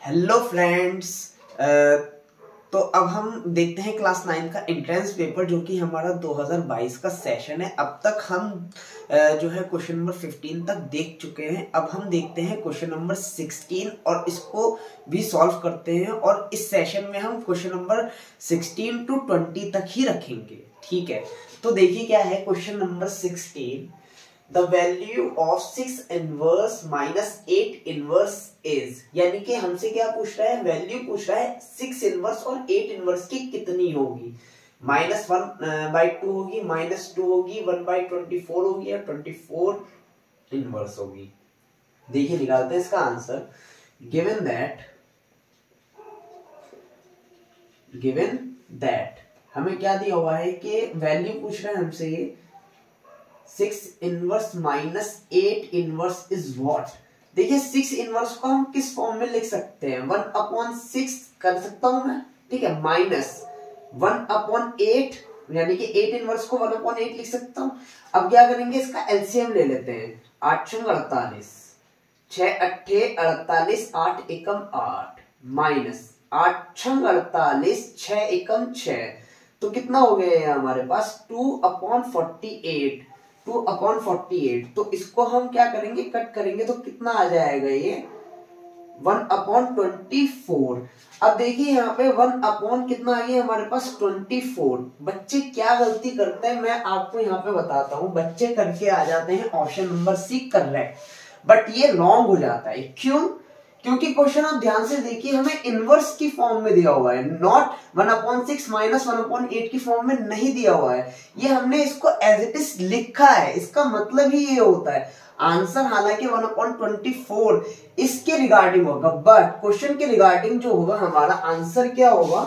Hello friends. तो अब हम देखते हैं क्लास 9 का एंट्रेंस पेपर जो कि हमारा 2022 का सेशन है। अब तक हम जो है क्वेश्चन नंबर 15 तक देख चुके हैं। अब हम देखते हैं क्वेश्चन नंबर 16 और इसको भी सॉल्व करते हैं। और इस सेशन में हम क्वेश्चन नंबर 16 टू 20 तक ही रखेंगे। ठीक है, तो देखिए क्या है question number 16। The value of 6 inverse minus 8 inverse is, यानी कि हमसे क्या पूछ रहा है, वैल्यू पूछ रहा है 6 इनवर्स और 8 इनवर्स की कितनी होगी। -1/2 होगी, -2 होगी, 1/24 होगी या 24 इनवर्स होगी। देखिए निकालते हैं इसका आंसर। गिवन दैट हमें क्या दिया हुआ है कि वैल्यू पूछ रहा है हमसे ये 6 inverse minus 8 inverse is what. देखिए 6 इनवर्स को हम किस फॉर्म में लिख सकते हैं, 1/6 कर सकता हूं मैं, ठीक है, माइनस 1/8 यानी कि 8 इनवर्स को 1/8 लिख सकता हूं। अब क्या करेंगे, इसका एलसीएम ले लेते हैं। 8 × 48, 6 × 8 48, 8 एकम 8 माइनस 8 × 48, 6 एकम 6, तो कितना हो गया हमारे पास 2/48। 2/48, तो इसको हम क्या करेंगे, कट करेंगे तो कितना आ जाएगा ये 1/24। अब देखिए यहाँ पे 1/ कितना आ गया हमारे पास 24। बच्चे क्या गलती करते हैं मैं आपको यहाँ पे बताता हूँ। बच्चे करके आ जाते हैं option number C correct, but ये रॉन्ग हो जाता है। क्यों? क्योंकि क्वेश्चन आप ध्यान से देखिए, हमें इनवर्स की फॉर्म में दिया हुआ है, नॉट 1/6 माइनस 1/8 की फॉर्म में नहीं दिया हुआ है। ये हमने इसको एज इट इज लिखा है, इसका मतलब ही ये होता है। आंसर हालांकि 1/24 इसके रिगार्डिंग होगा, बट क्वेश्चन के रिगार्डिंग जो होगा हमारा आंसर क्या होगा,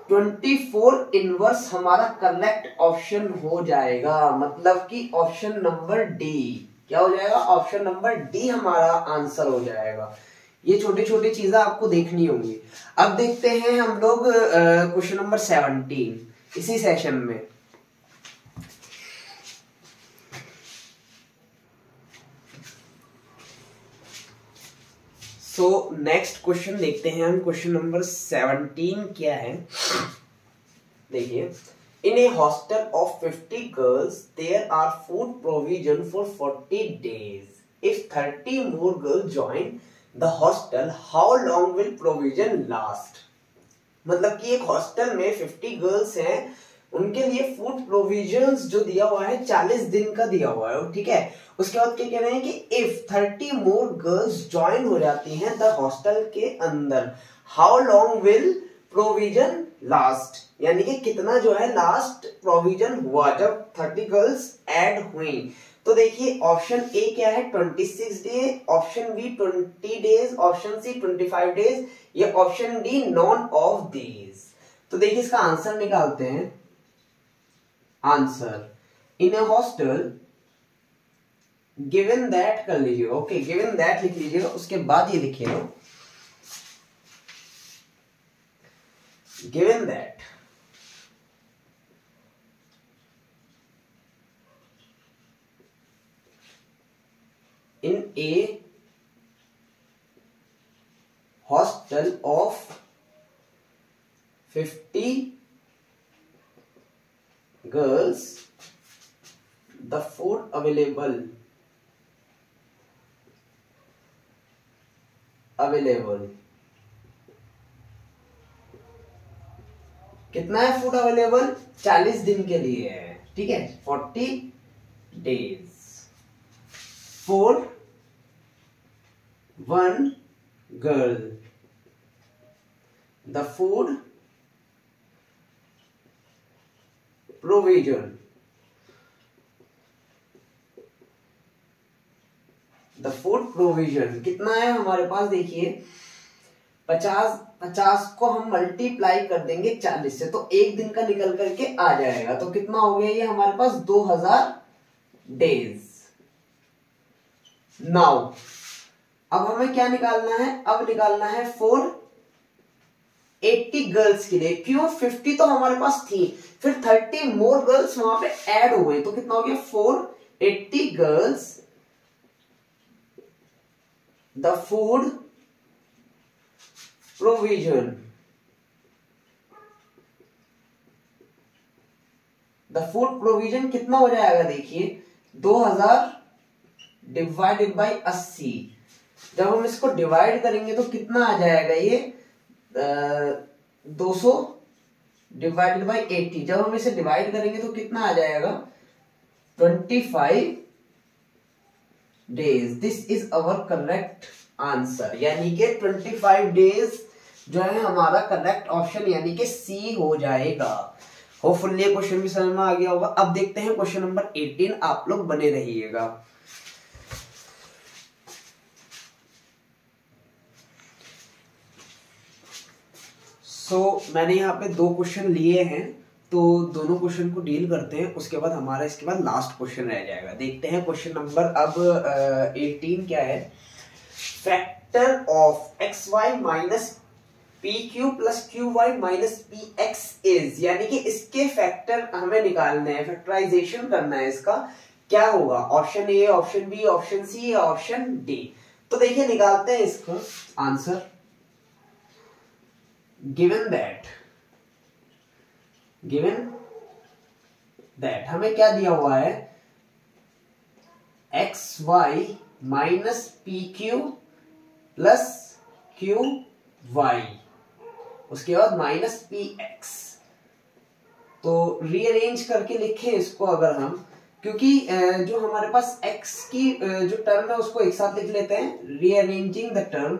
24 इनवर्स हमारा करेक्ट ऑप्शन हो जाएगा। मतलब कि ऑप्शन नंबर डी क्या हो जाएगा, ऑप्शन नंबर डी हमारा आंसर हो जाएगा। ये छोटी छोटी चीजें आपको देखनी होंगी। अब देखते हैं हम लोग क्वेश्चन नंबर 17 इसी सेशन में। सो नेक्स्ट क्वेश्चन देखते हैं हम। क्वेश्चन नंबर 17 क्या है, देखिए। In a hostel of 50 girls, there are food provision for 40 days. If 30 more girls join the hostel, how long will provision last? मतलब कि एक हॉस्टल में 50 गर्ल्स हैं, उनके लिए फूड प्रोविजंस जो दिया हुआ है 40 दिन का दिया हुआ है, ठीक है। उसके बाद क्या कह रहे हैं कि इफ 30 मोर गर्ल्स ज्वाइन हो जाती हैं द हॉस्टल के अंदर, how long will provision last, यानी कि कितना जो है लास्ट प्रोविजन हुआ जब 30 गर्ल्स ऐड हुई। तो देखिए ऑप्शन ए क्या है 26 day, option B 20 days, option C 25 days, ये option D none of these. तो देखिए इसका आंसर निकालते हैं। Answer in a hostel given that कर लीजिए, ओके, गिवन दैट लिख लीजिएगा, उसके बाद ये लिखिएगा given that in a hostel of 50 girls, the food available कितना है फूड अवेलेबल, 40 दिन के लिए है, ठीक है, 40 days for 1 girl. The food provision कितना है हमारे पास, देखिए 50 को हम मल्टीप्लाई कर देंगे 40 से, तो एक दिन का निकल करके आ जाएगा। तो कितना हो गया ये हमारे पास 2000 डेज। नाउ अब हमें क्या निकालना है, अब निकालना है 480 गर्ल्स के लिए। क्यों, 50 तो हमारे पास थी, फिर 30 मोर गर्ल्स वहां पे ऐड हो गई, तो कितना हो गया 480 girls, the food provision, the food provision कितना हो जाएगा, देखिए 2000 डिवाइडेड बाई 80। जब हम इसको डिवाइड करेंगे तो कितना आ जाएगा, ये 200 डिवाइडेड बाई 80। जब हम इसे डिवाइड करेंगे तो कितना आ जाएगा, 25 days. This is our correct answer, यानी कि 25 डेज जो है हमारा करेक्ट ऑप्शन यानी कि सी हो जाएगा। होपफुली ये क्वेश्चन भी समझ में आ गया होगा। अब देखते हैं क्वेश्चन नंबर 18, आप लोग बने रहिएगा। मैंने यहाँ पे 2 क्वेश्चन लिए हैं, तो दोनों क्वेश्चन को डील करते हैं, उसके बाद हमारा इसके बाद लास्ट क्वेश्चन रह जाएगा। देखते हैं क्वेश्चन नंबर अब 18 क्या है। Factor of x y minus p q plus q y minus p x is, यानी कि इसके फैक्टर हमें निकालने हैं, फैक्टराइजेशन करना है इसका। क्या होगा, option A, option B, option C या ऑप्शन डी। तो देखिए निकालते हैं इसका आंसर। given that हमें क्या दिया हुआ है, x y minus p q plus q y, उसके बाद माइनस पी एक्स। तो रीअरेंज करके लिखें इसको अगर हम, क्योंकि जो हमारे पास x की जो टर्म है उसको एक साथ लिख लेते हैं। रीअरेंजिंग द टर्म,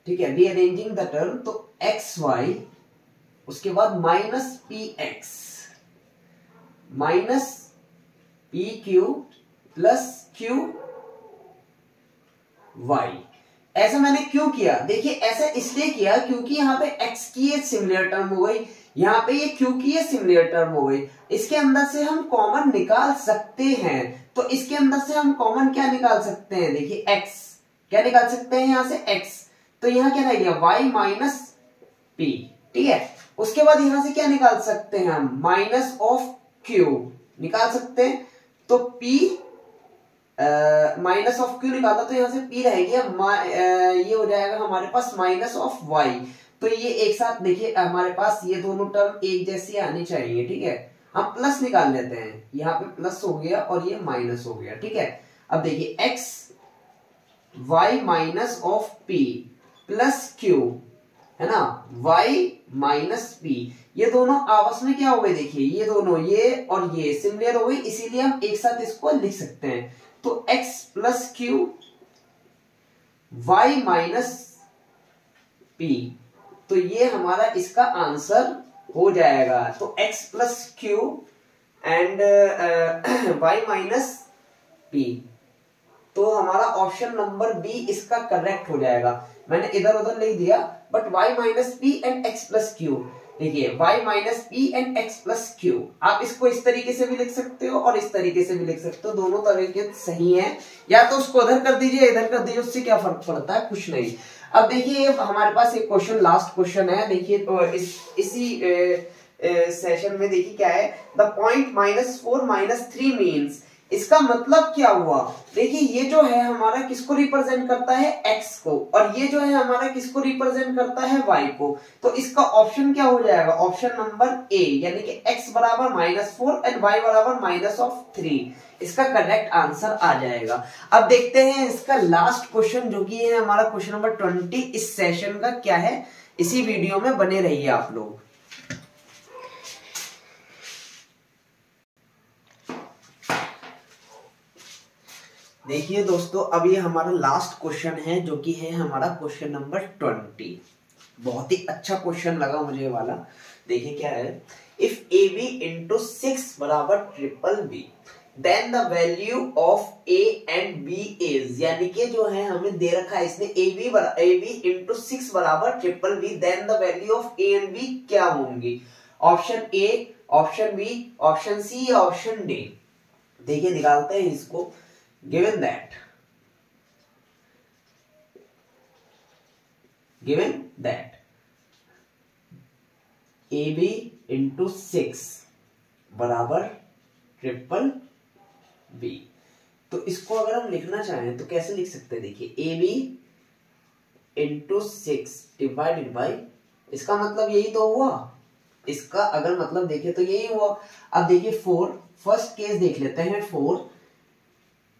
ठीक है, रीअरेंजिंग द टर्म। तो एक्स वाई, उसके बाद minus p x minus p q plus q y. ऐसा मैंने क्यों किया, देखिए ऐसा इसलिए किया क्योंकि यहाँ पे x की ये सिमिलर टर्म हो गई, यहाँ पे ये q की ये सिमिलर टर्म हो गई। इसके अंदर से हम कॉमन निकाल सकते हैं, तो इसके अंदर से हम कॉमन क्या निकाल सकते हैं, देखिए x क्या निकाल सकते हैं यहां से x, तो यहां क्या रह गया y माइनस p, ठीक है। उसके बाद यहां से क्या निकाल सकते हैं हम, माइनस ऑफ q निकाल सकते हैं। तो p माइनस ऑफ क्यू निकाला तो यहां से p रहेगी, ये हो जाएगा हमारे पास माइनस ऑफ y। तो ये एक साथ देखिए हमारे पास ये दोनों टर्म एक जैसी आनी चाहिए, ठीक है। हम प्लस निकाल लेते हैं, यहाँ पे प्लस हो गया और ये माइनस हो गया, ठीक है। अब देखिए x y minus of p plus q है ना, y माइनस p, ये दोनों आपस में क्या हो गए, देखिए ये दोनों ये और ये सिमिलर हो गई, इसीलिए हम एक साथ इसको लिख सकते हैं। तो x plus Q y minus p, तो ये हमारा इसका आंसर हो जाएगा। तो x plus Q and y minus p, तो हमारा ऑप्शन नंबर बी इसका करेक्ट हो जाएगा। मैंने इधर उधर लिख दिया, but y minus P and x plus Q, देखिए y minus P and x plus Q, आप इसको इस तरीके से भी लिख सकते हो और इस तरीके से भी लिख सकते हो, दोनों तरीके सही हैं। या तो उसको उधर कर दीजिए इधर कर दीजिए, उससे क्या फर्क पड़ता है, कुछ नहीं। अब देखिए हमारे पास एक क्वेश्चन, लास्ट क्वेश्चन है, देखिए इसी सेशन में देखिए क्या है, द पॉइंट -4 - 3 मीन्स, इसका मतलब क्या हुआ, देखिए ये जो है हमारा किसको रिप्रेजेंट करता है, x को, और ये जो है हमारा किसको रिप्रेजेंट करता है, y को। तो इसका ऑप्शन क्या हो जाएगा, ऑप्शन नंबर ए, यानी कि x बराबर -4 एंड y बराबर -3, इसका करेक्ट आंसर आ जाएगा। अब देखते हैं इसका लास्ट क्वेश्चन जो कि है हमारा क्वेश्चन नंबर 20 इस सेशन का क्या है, इसी वीडियो में बने रहिए आप लोग। देखिए दोस्तों, अब ये हमारा लास्ट क्वेश्चन है जो कि है हमारा क्वेश्चन नंबर 20। बहुत ही अच्छा क्वेश्चन लगा मुझे ये वाला। देखिए क्या है, इफ ए बी इंटू 6 बराबर triple b then the value of a and b is, यानी कि जो है हमें दे रखा है इसने ए बी इंटू 6 बराबर triple b, then the value of a and b क्या होंगी, option A, option B, option C या ऑप्शन डी। देखिए निकालते हैं इसको। given that AB into 6 बराबर ट्रिपल बी। तो इसको अगर हम लिखना चाहें तो कैसे लिख सकते हैं, देखिए a b into 6 divided by, इसका मतलब यही तो हुआ, इसका अगर मतलब देखें तो यही हुआ। अब देखिए 4, फर्स्ट केस देख लेते हैं, 4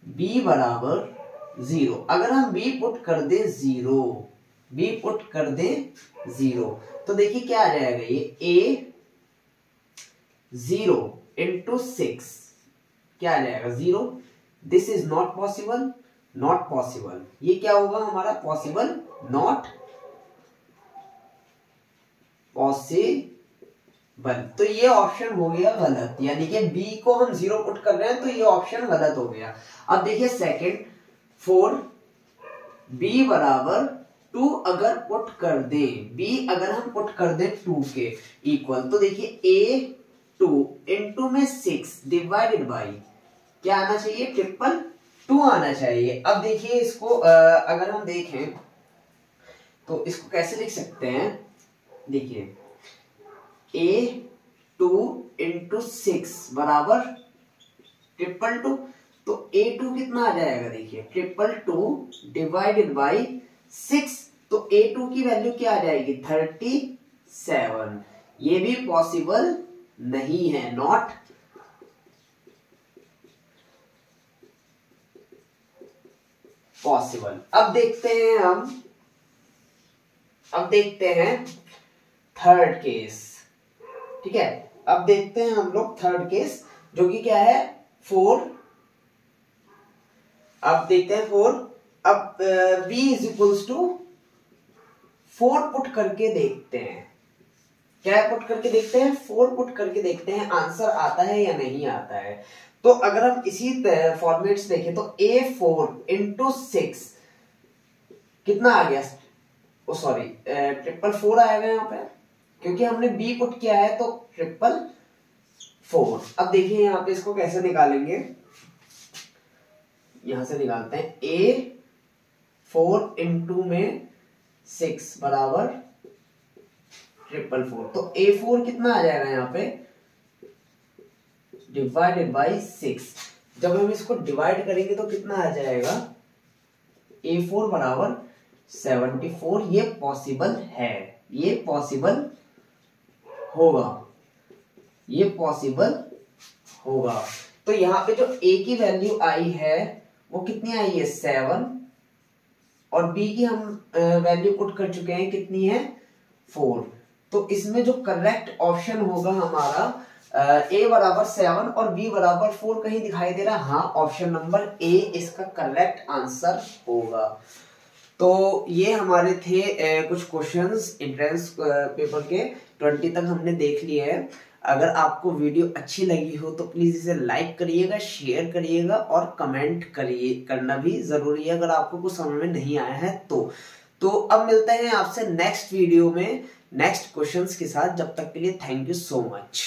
बी बराबर 0, अगर हम बी पुट कर दे 0, बी पुट कर दे 0, तो देखिए क्या आ जाएगा, ये ए 0 इंटू 6 क्या आ जाएगा 0, this is not possible, not possible, ये क्या होगा हमारा पॉसिबल, नॉट पॉसिबल। तो ये ऑप्शन हो गया गलत, यानी कि बी को हम 0 पुट कर रहे हैं तो ये ऑप्शन गलत हो गया। अब देखिए सेकंड, 4 बी बराबर 2 अगर पुट कर दे, बी अगर हम पुट कर दे 2 के इक्वल, तो देखिए ए 2 इंटू में 6 डिवाइडेड बाई क्या आना चाहिए, ट्रिपल 2 आना चाहिए। अब देखिए इसको अगर हम देखें तो इसको कैसे लिख सकते हैं, देखिए A2 इंटू 6 बराबर ट्रिपल 2, तो A2 कितना आ जाएगा, देखिए ट्रिपल 2 डिवाइडेड बाई 6, तो A2 की वैल्यू क्या आ जाएगी 37, ये भी पॉसिबल नहीं है, नॉट पॉसिबल। अब देखते हैं हम, अब देखते हैं थर्ड केस, ठीक है, अब देखते हैं हम लोग थर्ड केस जो कि क्या है 4, अब देखते हैं 4, अब b is equals to 4 put करके देखते हैं, क्या पुट करके देखते हैं, 4 पुट करके देखते हैं आंसर आता है या नहीं आता है। तो अगर हम इसी फॉर्मेट से देखें तो A4 इंटू 6 कितना आ गया, ओ सॉरी ट्रिपल 4 आएगा यहाँ पे, क्योंकि हमने बी पुट किया है तो ट्रिपल 4। अब देखिए यहाँ पे इसको कैसे निकालेंगे, यहां से निकालते हैं, A4 इंटू में 6 बराबर ट्रिपल 4, तो A4 कितना आ जाएगा यहाँ पे डिवाइडेड बाई 6, जब हम इसको डिवाइड करेंगे तो कितना आ जाएगा, A4 बराबर 74, ये पॉसिबल है, ये पॉसिबल होगा, ये पॉसिबल होगा। तो यहाँ पे जो A की वैल्यू आई है वो कितनी आई है 7, और B की हम वैल्यू पुट कर चुके हैं कितनी है 4, तो इसमें जो करेक्ट ऑप्शन होगा हमारा A बराबर 7 और B बराबर 4 कहीं दिखाई दे रहा है, हाँ ऑप्शन नंबर A इसका करेक्ट आंसर होगा। तो ये हमारे थे कुछ क्वेश्चंस एंट्रेंस पेपर के 20 तक हमने देख लिए हैं। अगर आपको वीडियो अच्छी लगी हो तो प्लीज इसे लाइक करिएगा, शेयर करिएगा और कमेंट करना भी जरूरी है अगर आपको कुछ समझ में नहीं आया है तो अब मिलते हैं आपसे नेक्स्ट वीडियो में नेक्स्ट क्वेश्चंस के साथ, जब तक के लिए थैंक यू सो मच।